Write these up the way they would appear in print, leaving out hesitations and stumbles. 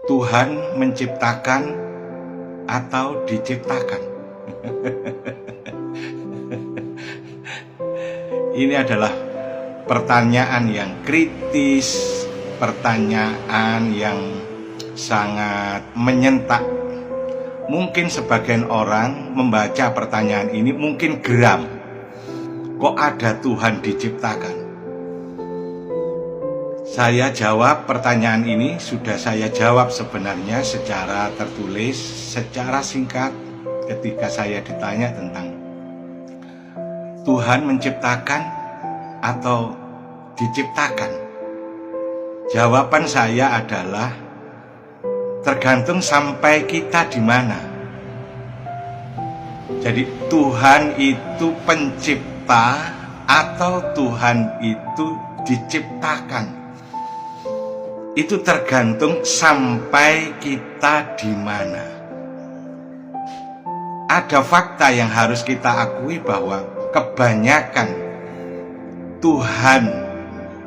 Tuhan menciptakan atau diciptakan? Ini adalah pertanyaan yang kritis, pertanyaan yang sangat menyentak. Mungkin sebagian orang membaca pertanyaan ini mungkin geram. Kok ada Tuhan diciptakan? Saya jawab pertanyaan ini, sudah saya jawab sebenarnya secara tertulis, secara singkat ketika saya ditanya tentang Tuhan menciptakan atau diciptakan. Jawaban saya adalah tergantung sampai kita di mana. Jadi Tuhan itu pencipta atau Tuhan itu diciptakan. Itu tergantung sampai kita di mana. Ada fakta yang harus kita akui bahwa kebanyakan Tuhan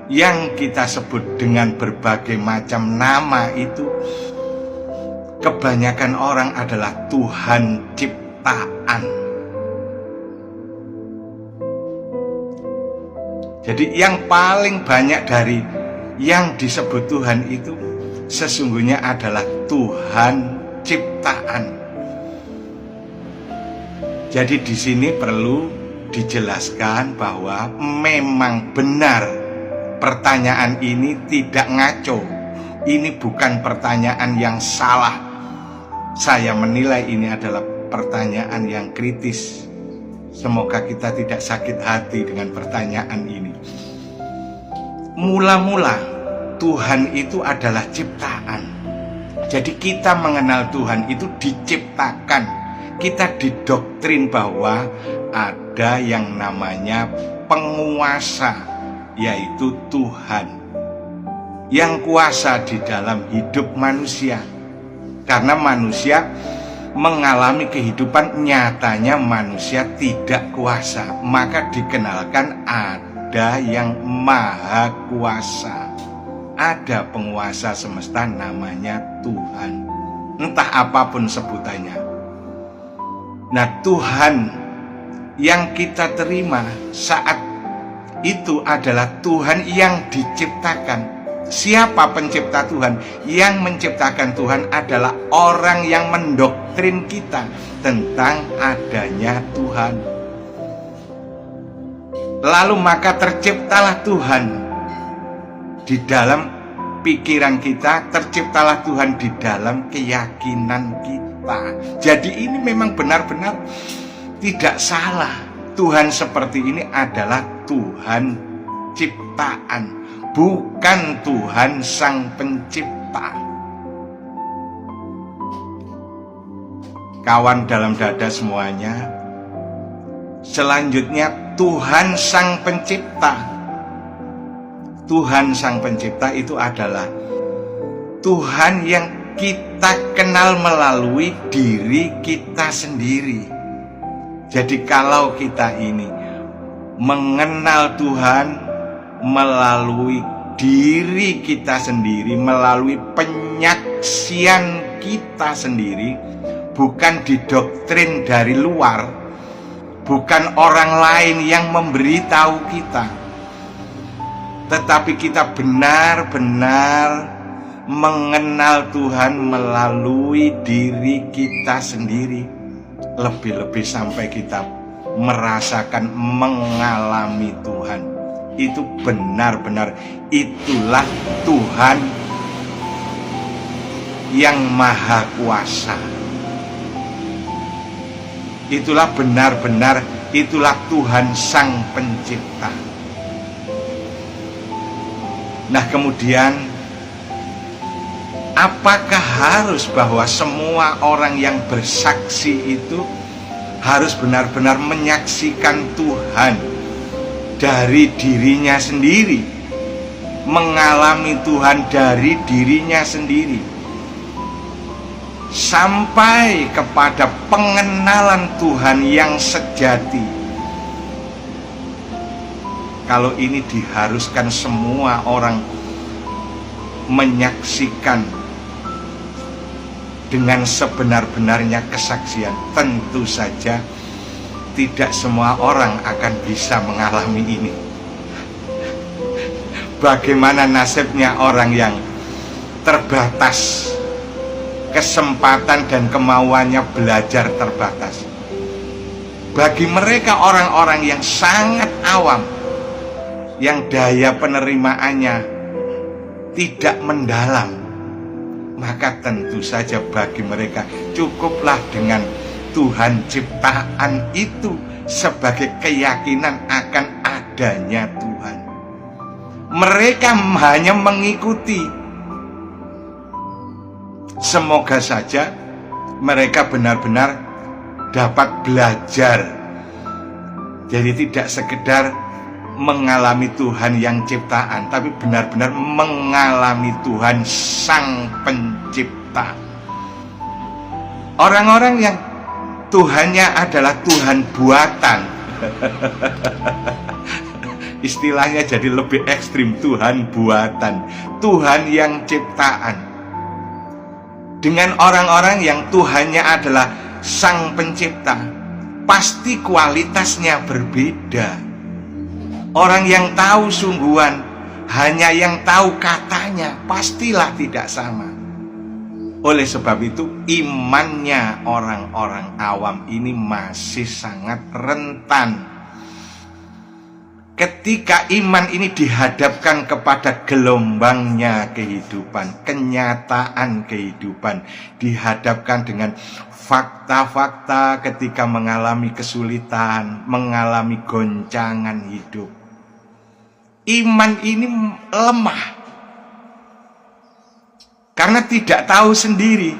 yang kita sebut dengan berbagai macam nama itu, kebanyakan orang adalah Tuhan ciptaan. Jadi yang paling banyak dari yang disebut Tuhan itu sesungguhnya adalah Tuhan ciptaan. Jadi di sini perlu dijelaskan bahwa memang benar pertanyaan ini tidak ngaco. Ini bukan pertanyaan yang salah. Saya menilai ini adalah pertanyaan yang kritis. Semoga kita tidak sakit hati dengan pertanyaan ini. Mula-mula Tuhan itu adalah ciptaan. Jadi kita mengenal Tuhan itu diciptakan. Kita didoktrin bahwa ada yang namanya penguasa, yaitu Tuhan yang kuasa di dalam hidup manusia. Karena manusia mengalami kehidupan nyatanya manusia tidak kuasa, maka dikenalkan ada yang maha kuasa. Ada penguasa semesta namanya Tuhan, entah apapun sebutannya. Nah, Tuhan yang kita terima saat itu adalah Tuhan yang diciptakan. Siapa pencipta Tuhan? Yang menciptakan Tuhan adalah orang yang mendoktrin kita tentang adanya Tuhan. Lalu maka terciptalah Tuhan di dalam pikiran kita, terciptalah Tuhan di dalam keyakinan kita. Jadi ini memang benar-benar tidak salah. Tuhan seperti ini adalah Tuhan ciptaan, bukan Tuhan sang pencipta. Kawan dalam dada semuanya, selanjutnya Tuhan sang pencipta. Tuhan sang pencipta itu adalah Tuhan yang kita kenal melalui diri kita sendiri. Jadi kalau kita ini mengenal Tuhan melalui diri kita sendiri, melalui penyaksian kita sendiri, bukan didoktrin dari luar, bukan orang lain yang memberitahu kita, tetapi kita benar-benar mengenal Tuhan melalui diri kita sendiri. Lebih-lebih sampai kita merasakan, mengalami Tuhan. Itu benar-benar, itulah Tuhan yang maha kuasa. Itulah benar-benar, itulah Tuhan sang pencipta. Nah, kemudian apakah harus bahwa semua orang yang bersaksi itu harus benar-benar menyaksikan Tuhan dari dirinya sendiri, mengalami Tuhan dari dirinya sendiri, sampai kepada pengenalan Tuhan yang sejati? Kalau ini diharuskan semua orang menyaksikan dengan sebenar-benarnya kesaksian. Tentu saja tidak semua orang akan bisa mengalami ini. Bagaimana nasibnya orang yang terbatas, kesempatan dan kemauannya belajar terbatas. Bagi mereka orang-orang yang sangat awam, yang daya penerimaannya tidak mendalam, maka tentu saja bagi mereka cukuplah dengan Tuhan ciptaan itu sebagai keyakinan akan adanya Tuhan. Mereka hanya mengikuti. Semoga saja mereka benar-benar dapat belajar. Jadi tidak sekedar mengalami Tuhan yang ciptaan, tapi benar-benar mengalami Tuhan Sang Pencipta. Orang-orang yang Tuhannya adalah Tuhan buatan, istilahnya jadi lebih ekstrim, Tuhan buatan, Tuhan yang ciptaan. Dengan orang-orang yang Tuhannya adalah Sang Pencipta, pasti kualitasnya berbeda. Orang yang tahu sungguhan, hanya yang tahu katanya, pastilah tidak sama. Oleh sebab itu, imannya orang-orang awam ini masih sangat rentan. Ketika iman ini dihadapkan kepada gelombangnya kehidupan, kenyataan kehidupan, dihadapkan dengan fakta-fakta ketika mengalami kesulitan, mengalami goncangan hidup, iman ini lemah. Karena tidak tahu sendiri,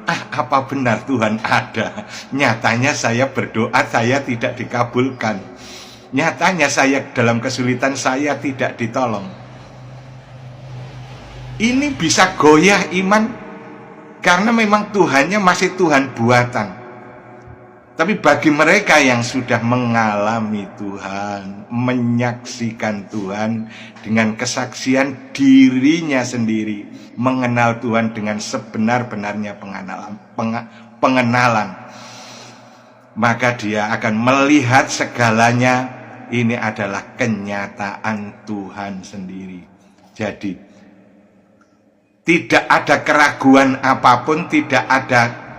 apa benar Tuhan ada? Nyatanya saya berdoa, saya tidak dikabulkan. Nyatanya saya dalam kesulitan, saya tidak ditolong. Ini bisa goyah iman, karena memang Tuhannya masih Tuhan buatan. Tapi bagi mereka yang sudah mengalami Tuhan, menyaksikan Tuhan dengan kesaksian dirinya sendiri, mengenal Tuhan dengan sebenar-benarnya pengenalan, maka dia akan melihat segalanya ini adalah kenyataan Tuhan sendiri. Jadi tidak ada keraguan apapun, tidak ada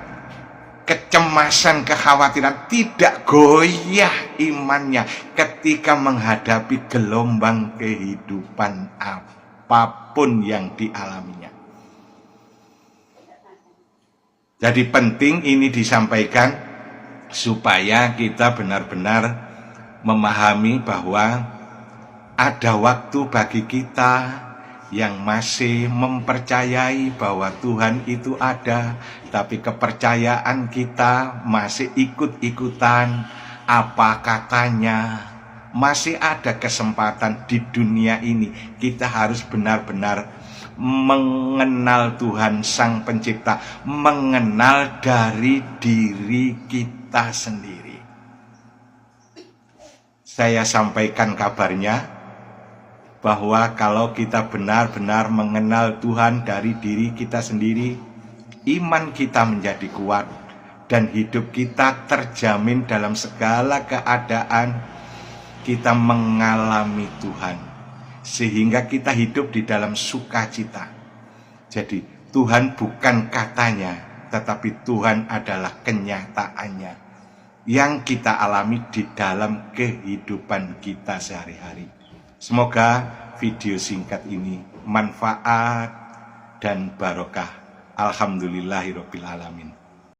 kecemasan, kekhawatiran, tidak goyah imannya ketika menghadapi gelombang kehidupan apapun yang dialaminya. Jadi penting ini disampaikan supaya kita benar-benar memahami bahwa ada waktu bagi kita yang masih mempercayai bahwa Tuhan itu ada, tapi kepercayaan kita masih ikut-ikutan apa katanya. Masih ada kesempatan di dunia ini. Kita harus benar-benar mengenal Tuhan Sang Pencipta, mengenal dari diri kita sendiri. Saya sampaikan kabarnya bahwa kalau kita benar-benar mengenal Tuhan dari diri kita sendiri, iman kita menjadi kuat dan hidup kita terjamin dalam segala keadaan. Kita mengalami Tuhan sehingga kita hidup di dalam sukacita. Jadi Tuhan bukan katanya, tetapi Tuhan adalah kenyataannya yang kita alami di dalam kehidupan kita sehari-hari. Semoga video singkat ini manfaat dan barokah. Alhamdulillahirabbil alamin.